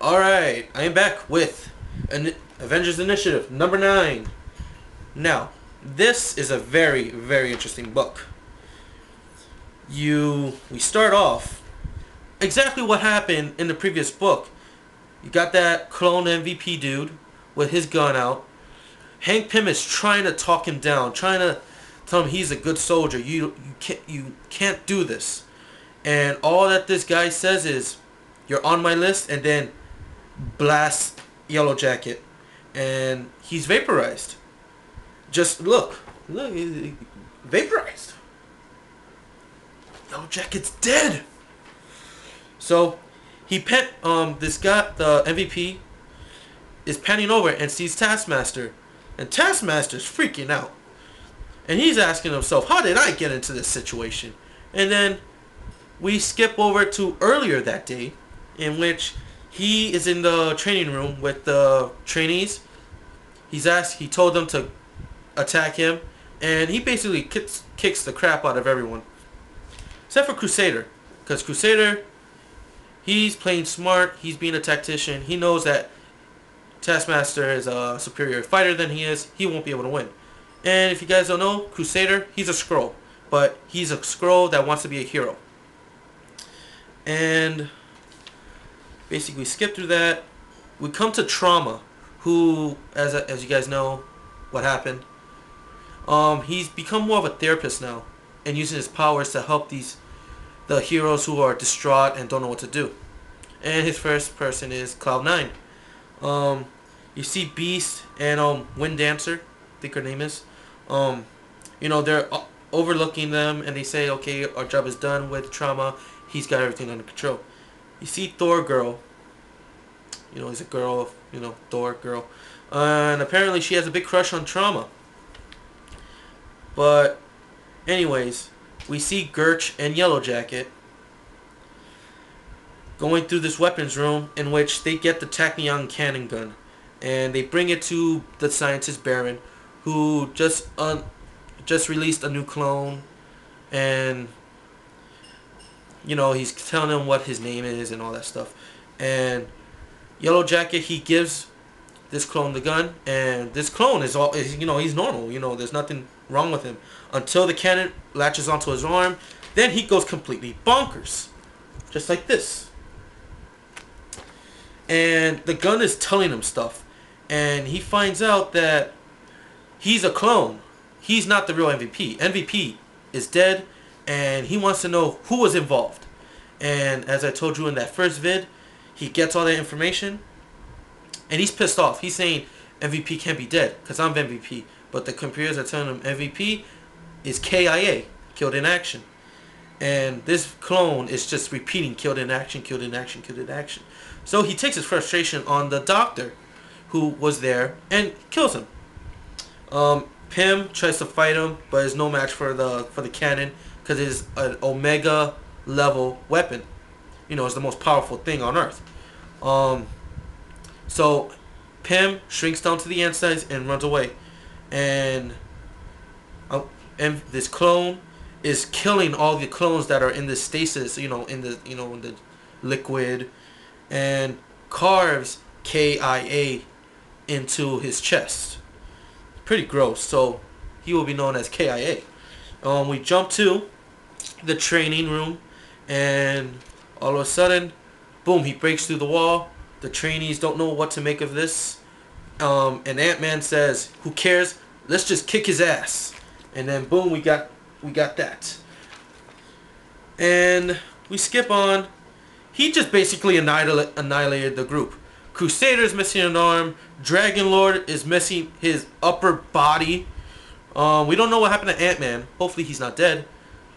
Alright, I am back with Avengers Initiative number 9. Now, this is a very, very interesting book. We start off exactly what happened in the previous book. You got that clone MVP dude with his gun out. Hank Pym is trying to talk him down, trying to tell him he's a good soldier. You can't do this. And all that this guy says is, "You're on my list," and then blast Yellow Jacket, and he's vaporized. Just look, he's vaporized. Yellow Jacket's dead. So this guy, the MVP, is panning over and sees Taskmaster, and Taskmaster's freaking out, and he's asking himself, "How did I get into this situation?" And then we skip over to earlier that day, in which he is in the training room with the trainees. He told them to attack him, and he basically kicks the crap out of everyone. Except for Crusader. Because Crusader, he's playing smart, he's being a tactician, he knows that Taskmaster is a superior fighter than he is, he won't be able to win. And if you guys don't know, Crusader, he's a Skrull. But he's a Skrull that wants to be a hero. And basically skip through that. We come to Trauma, who, as you guys know, what happened. He's become more of a therapist now, and using his powers to help the heroes who are distraught and don't know what to do. And his first person is Cloud9. You see Beast and Wind Dancer, I think her name is. They're overlooking them, and they say, "Okay, our job is done with Trauma. He's got everything under control." You see Thor Girl. He's a girl, Thor Girl. And apparently she has a big crush on Trauma. But, anyways, we see Gurch and Yellow Jacket going through this weapons room, in which they get the Tachyon cannon gun. And they bring it to the scientist Baron, who just released a new clone. And he's telling him what his name is and all that stuff. And Yellow Jacket, he gives this clone the gun, and this clone he's normal. There's nothing wrong with him until the cannon latches onto his arm. Then he goes completely bonkers, just like this. And the gun is telling him stuff, and he finds out that he's a clone. He's not the real MVP. MVP is dead, and he wants to know who was involved. And as I told you in that first vid, he gets all that information, and he's pissed off. He's saying MVP can't be dead because I'm MVP. But the computers are telling him MVP is K.I.A, killed in action. And this clone is just repeating killed in action, killed in action, killed in action. So he takes his frustration on the doctor who was there and kills him. Pym tries to fight him, but is no match for the cannon because it's an Omega level weapon. It's the most powerful thing on Earth. So Pym shrinks down to the ant size and runs away. And this clone is killing all the clones that are in the stasis, in the liquid, and carves K.I.A into his chest. Pretty gross. So he will be known as K.I.A. We jump to the training room, and all of a sudden, boom, he breaks through the wall. The trainees don't know what to make of this. And Ant-Man says, "Who cares? Let's just kick his ass." And then boom, we got that. And we skip on. He just basically annihilated the group. Crusader's missing an arm. Dragon Lord is missing his upper body. We don't know what happened to Ant-Man. Hopefully he's not dead.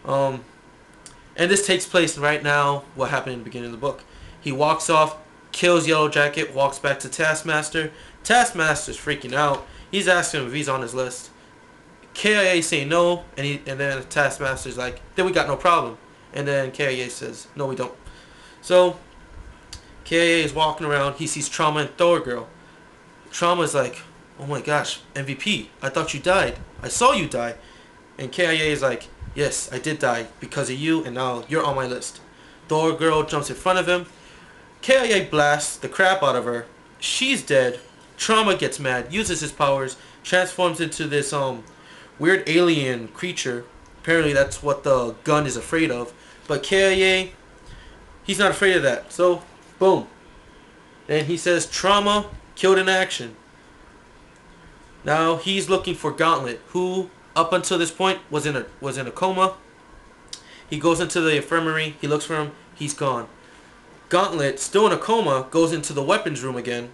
And this takes place right now, what happened in the beginning of the book. He walks off, kills Yellow Jacket, walks back to Taskmaster. Taskmaster's freaking out. He's asking him if he's on his list. K.I.A saying no, and then Taskmaster's like, "Then we got no problem." And then K.I.A says, "No, we don't." So K.I.A is walking around. He sees Trauma and Thor Girl. Trauma's like, "Oh my gosh, MVP, I thought you died. I saw you die." And K.I.A is like, "Yes, I did die because of you, and now you're on my list." Thor Girl jumps in front of him. K.I.A. blasts the crap out of her. She's dead. Trauma gets mad, uses his powers, transforms into this weird alien creature. Apparently that's what the gun is afraid of. But K.I.A., he's not afraid of that. So, boom. And he says Trauma killed in action. Now he's looking for Gauntlet, who up until this point was in a coma. He goes into the infirmary. He looks for him. He's gone. Gauntlet, still in a coma, goes into the weapons room again.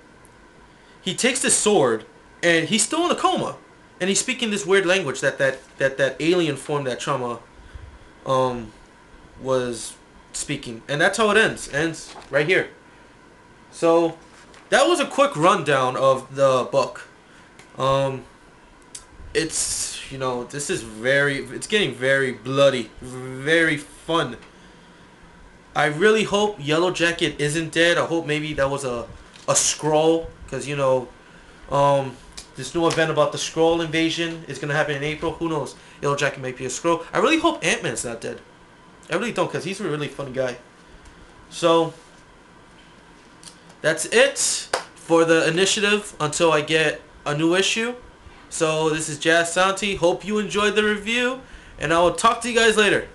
He takes this sword, and he's still in a coma, and he's speaking this weird language that alien form that Trauma was speaking, and that's how it ends. Ends right here. So that was a quick rundown of the book. It's this is it's getting very bloody, very fun. I really hope Yellow Jacket isn't dead. I hope maybe that was a scroll, because this new event about the scroll invasion is gonna happen in April. Who knows? Yellow Jacket might be a scroll. I really hope Ant-Man's not dead. I really don't, because he's a really fun guy. So that's it for the initiative until I get a new issue. So this is Jazz Santi. Hope you enjoyed the review, and I will talk to you guys later.